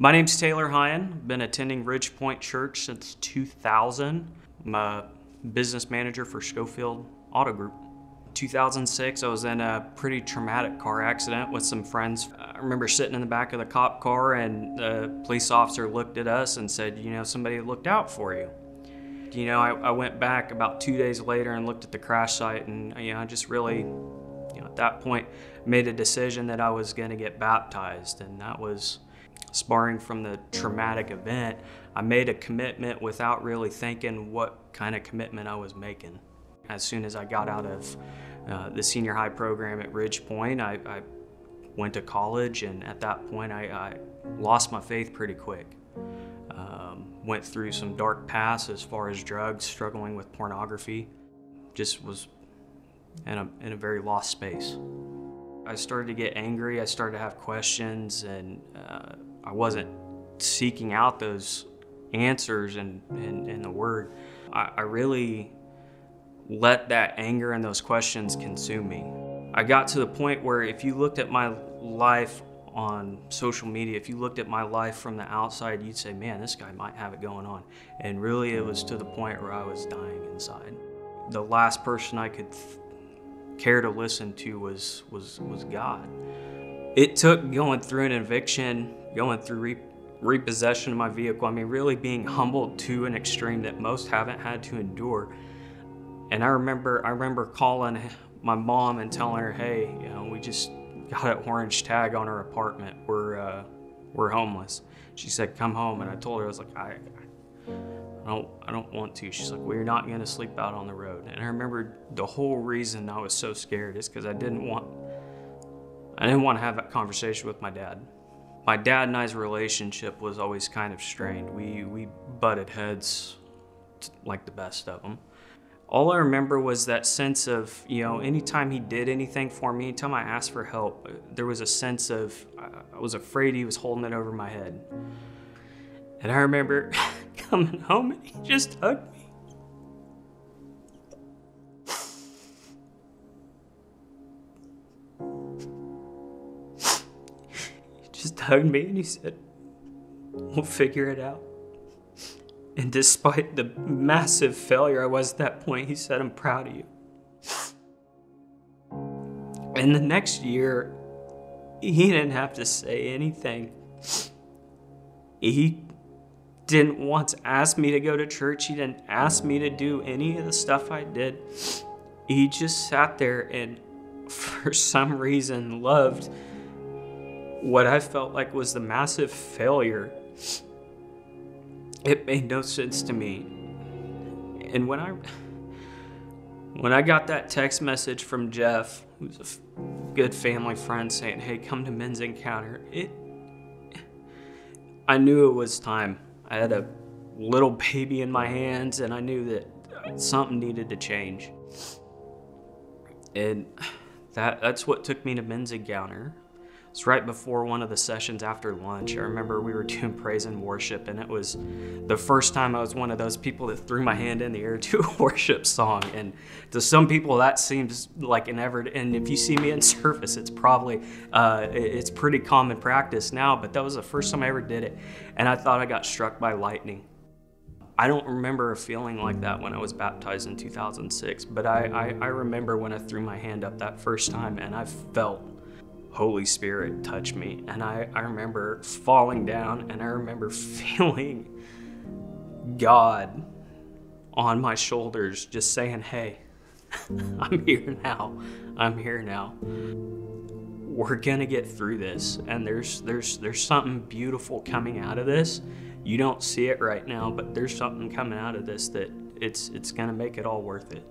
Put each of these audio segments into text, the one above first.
My name's Taylor Hyan. Been attending Ridgepoint Church since 2000. I'm a business manager for Schofield Auto Group. 2006, I was in a pretty traumatic car accident with some friends. I remember sitting in the back of the cop car and the police officer looked at us and said, somebody looked out for you. I went back about 2 days later and looked at the crash site, and I just really, at that point, made a decision that I was going to get baptized, and that was sparring from the traumatic event. I made a commitment without really thinking what kind of commitment I was making. As soon as I got out of the senior high program at Ridgepoint, I went to college, and at that point I lost my faith pretty quick. Went through some dark paths as far as drugs, struggling with pornography. Just was in a very lost space. I started to get angry, I started to have questions, and I wasn't seeking out those answers in the Word. I really let that anger and those questions consume me. I got to the point where if you looked at my life on social media, if you looked at my life from the outside, you'd say, man, this guy might have it going on. And really it was to the point where I was dying inside. The last person I could care to listen to was God. It took going through an eviction, going through repossession of my vehicle, really being humbled to an extreme that most haven't had to endure. And I remember calling my mom and telling her, hey, we just got an orange tag on our apartment. We're homeless. She said, come home. And I told her, I was like, I don't want to. She's like, well, you're not gonna sleep out on the road. And I remember the whole reason I was so scared is because I didn't want to have that conversation with my dad. My dad and I's relationship was always kind of strained. We butted heads like the best of them. All I remember was that sense of, anytime he did anything for me, anytime I asked for help, there was a sense of, I was afraid he was holding it over my head. And I remember coming home and he just hugged me. He just hugged me and he said, we'll figure it out. And despite the massive failure I was at that point, he said, I'm proud of you. And the next year, he didn't have to say anything. He didn't want to ask me to go to church. He didn't ask me to do any of the stuff I did. He just sat there and for some reason loved what I felt like was the massive failure. It made no sense to me. And when I got that text message from Jeff, who's a good family friend, saying, hey, come to Men's Encounter, I knew it was time. I had a little baby in my hands, and I knew that something needed to change. And that's what took me to Men's Encounter. It's right before one of the sessions after lunch. I remember we were doing praise and worship, and it was the first time I was one of those people that threw my hand in the air to a worship song. And to some people that seems like an ever, and if you see me in service, it's probably, it's pretty common practice now, but that was the first time I ever did it. And I thought I got struck by lightning. I don't remember a feeling like that when I was baptized in 2006, but I remember when I threw my hand up that first time and I felt Holy Spirit touched me, and I remember falling down, and I remember feeling God on my shoulders just saying, hey, I'm here now. We're gonna get through this, and there's something beautiful coming out of this. You don't see it right now, but there's something coming out of this that it's gonna make it all worth it.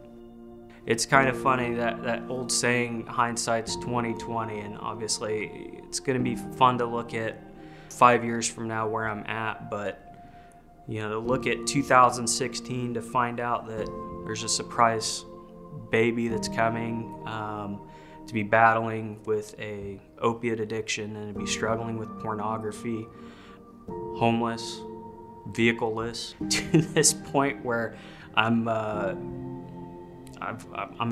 It's kind of funny that old saying, hindsight's 20/20, and obviously it's going to be fun to look at 5 years from now where I'm at, but to look at 2016 to find out that there's a surprise baby that's coming, to be battling with a opiate addiction and to be struggling with pornography, homeless, vehicle-less, to this point where I'm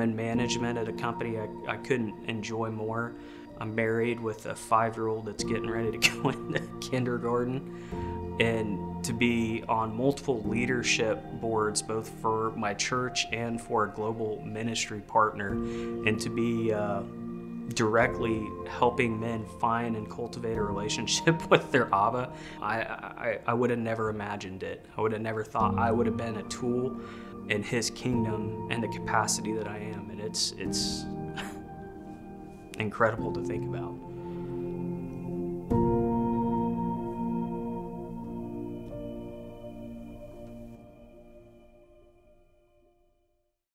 in management at a company I couldn't enjoy more. I'm married with a 5-year-old that's getting ready to go into kindergarten, and to be on multiple leadership boards, both for my church and for a global ministry partner, and to be directly helping men find and cultivate a relationship with their Abba. I would have never imagined it. I would have never thought I would have been a tool in his kingdom and the capacity that I am, and it's incredible to think about.